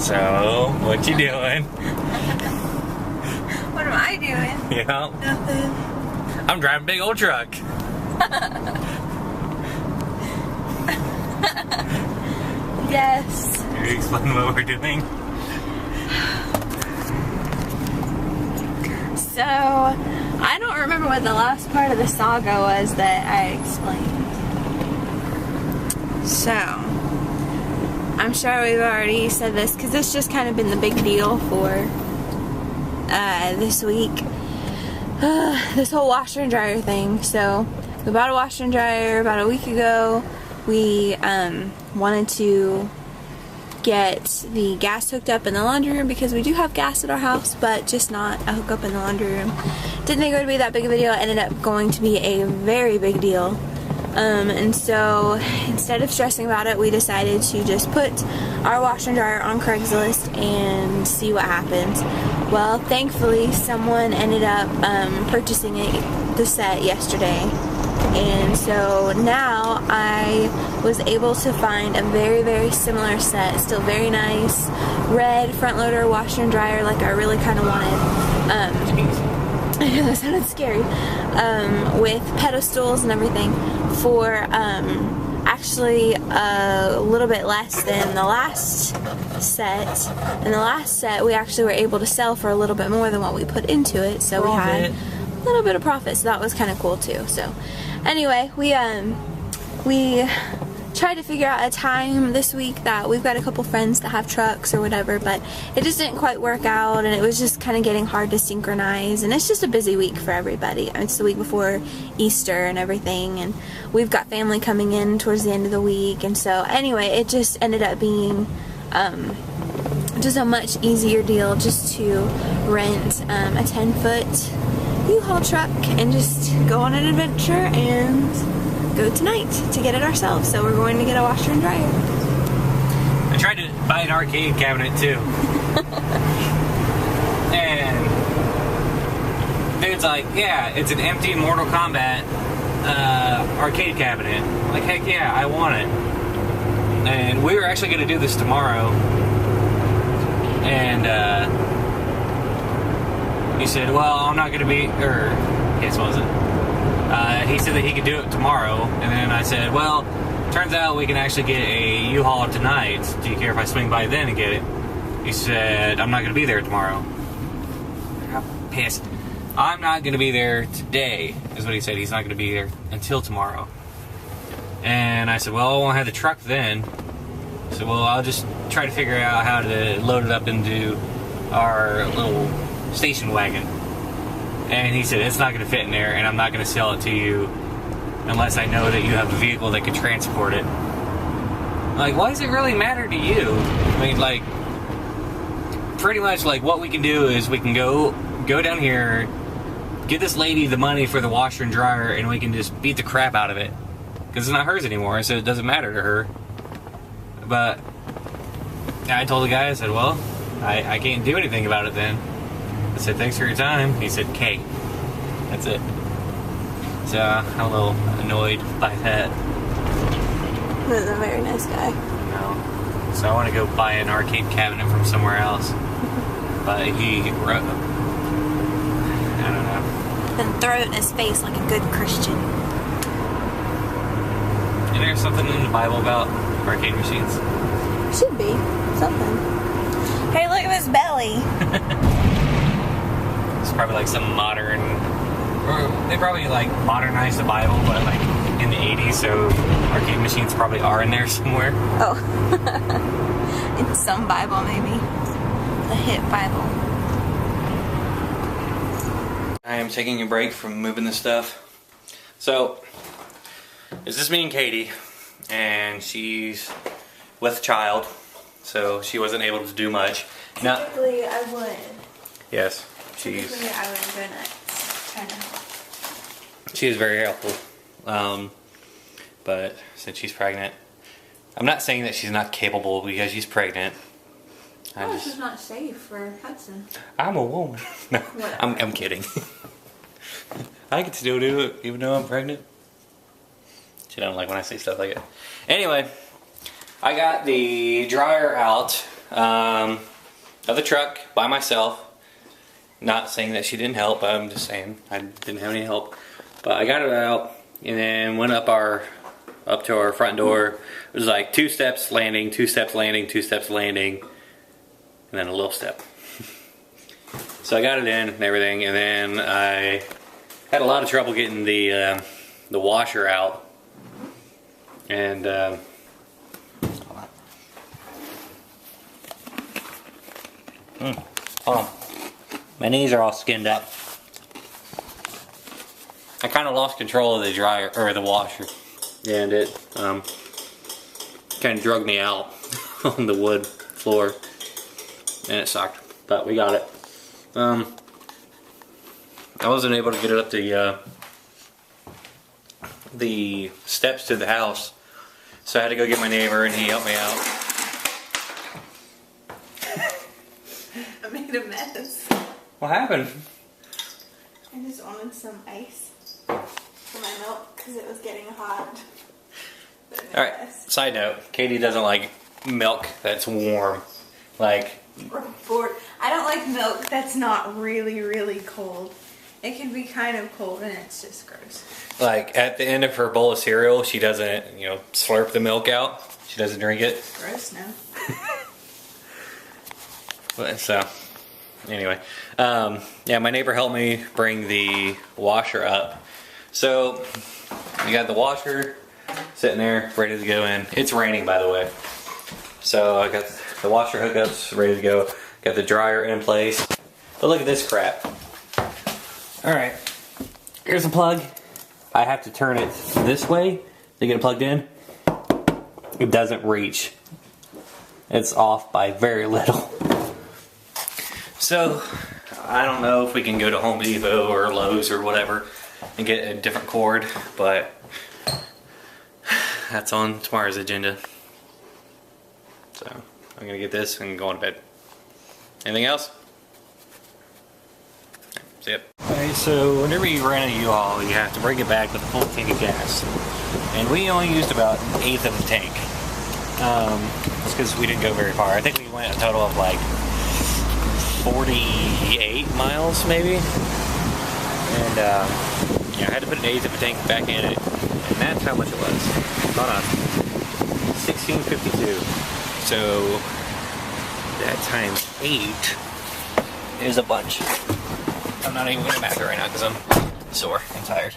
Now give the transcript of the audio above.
So, what you doing? What am I doing? Yeah. Nothing. I'm driving a big old truck. Yes. Can you explain what we're doing? So, I don't remember what the last part of the saga was that I explained. So, I'm sure we've already said this because this just kind of been the big deal for this week. This whole washer and dryer thing. So, we bought a washer and dryer about a week ago. We wanted to get the gas hooked up in the laundry room because we do have gas at our house, but just not a hookup in the laundry room. Didn't think it would be that big of a deal. It ended up going to be a very big deal. And so instead of stressing about it, we decided to just put our washer and dryer on Craigslist and see what happens. Well, thankfully someone ended up purchasing the set yesterday. And so now I was able to find a very, very similar set, still very nice, red front loader washer and dryer like I really kind of wanted. I know that sounded scary. With pedestals and everything for actually a little bit less than the last set. And the last set we actually were able to sell for a little bit more than what we put into it, so we had a little bit of profit, so that was kind of cool too. So anyway, we tried to figure out a time this week that we've got a couple friends that have trucks or whatever, but it just didn't quite work out, and it was just kind of getting hard to synchronize, and it's just a busy week for everybody. It's the week before Easter and everything, and we've got family coming in towards the end of the week, and so anyway, it just ended up being just a much easier deal just to rent a 10-foot U-Haul truck and just go on an adventure and go tonight to get it ourselves. So we're going to get a washer and dryer. I tried to buy an arcade cabinet too. And dude's like, yeah, it's an empty Mortal Kombat arcade cabinet. I'm like, heck yeah, I want it. And we were actually going to do this tomorrow. And he said, well, I'm not going to be, or yes, what was it? He said that he could do it tomorrow, and then I said, well, turns out we can actually get a U-Haul tonight. Do you care if I swing by then and get it? He said, I'm not going to be there tomorrow. I'm pissed. I'm not going to be there today, is what he said. He's not going to be there until tomorrow. And I said, well, I won't have the truck then. So, well, I'll just try to figure out how to load it up into our little station wagon. And he said, it's not going to fit in there, and I'm not going to sell it to you unless I know that you have a vehicle that can transport it. Like, why does it really matter to you? I mean, like, pretty much, like, what we can do is we can go down here, give this lady the money for the washer and dryer, and we can just beat the crap out of it. Because it's not hers anymore, so it doesn't matter to her. But I told the guy, I said, well, I can't do anything about it then. I said, thanks for your time. He said, K. That's it. So I'm a little annoyed by that. He's a very nice guy. No. So I want to go buy an arcade cabinet from somewhere else. But he wrote, I don't know. Then throw it in his face like a good Christian. Is there something in the Bible about arcade machines? Should be. Something. Hey, look at his belly. It's probably like some modern, or they probably like modernized the Bible, but like in the 80s, so arcade machines probably are in there somewhere. Oh. In some Bible, maybe. The hit Bible. I am taking a break from moving this stuff. So, it's just me and Katie, and she's with child, so she wasn't able to do much. Now, Typically, I would. yes. Typically, I would go nuts trying to help. She is very helpful, but since she's pregnant, I'm not saying that she's not capable because she's pregnant. It's just not safe for Hudson. I'm a woman. No, I'm kidding. I can still do it even though I'm pregnant. She don't like when I say stuff like that. Anyway, I got the dryer out. of the truck by myself. Not saying that she didn't help, I'm just saying I didn't have any help. But I got it out and then went up to our front door. It was like 2 steps landing, 2 steps landing, 2 steps landing, and then a little step. So I got it in and everything, and then I had a lot of trouble getting the washer out. And hold on. My knees are all skinned up. I kind of lost control of the dryer or the washer, and it kind of drug me out on the wood floor, and it sucked. But we got it. I wasn't able to get it up the steps to the house, so I had to go get my neighbor, and he helped me out. I made a mess. What happened? I just wanted some ice for my milk because it was getting hot. Alright, side note, Katie doesn't like milk that's warm. Like, I don't like milk that's not really, really cold. It can be kind of cold and it's just gross. like at the end of her bowl of cereal, she doesn't, you know, slurp the milk out. She doesn't drink it. Gross, no. So, anyway, yeah, my neighbor helped me bring the washer up. So, you got the washer sitting there, ready to go in. It's raining, by the way. So, I got the washer hookups ready to go. Got the dryer in place. But look at this crap. Alright, here's the plug. I have to turn it this way to get it plugged in. It doesn't reach. It's off by very little. So, I don't know if we can go to Home Depot or Lowe's or whatever and get a different cord, but that's on tomorrow's agenda. So, I'm gonna get this and go on to bed. Anything else? See ya. Alright, so whenever you rent a U-Haul, you have to bring it back with a full tank of gas. And we only used about 1/8 of the tank. Just because we didn't go very far. I think we went a total of like 48 miles maybe. And yeah, I had to put 1/8 of a tank back in it. And that's how much it was. Hold on. $16.52. So that times 8 is a bunch. I'm not even going to math it right now because I'm sore and tired.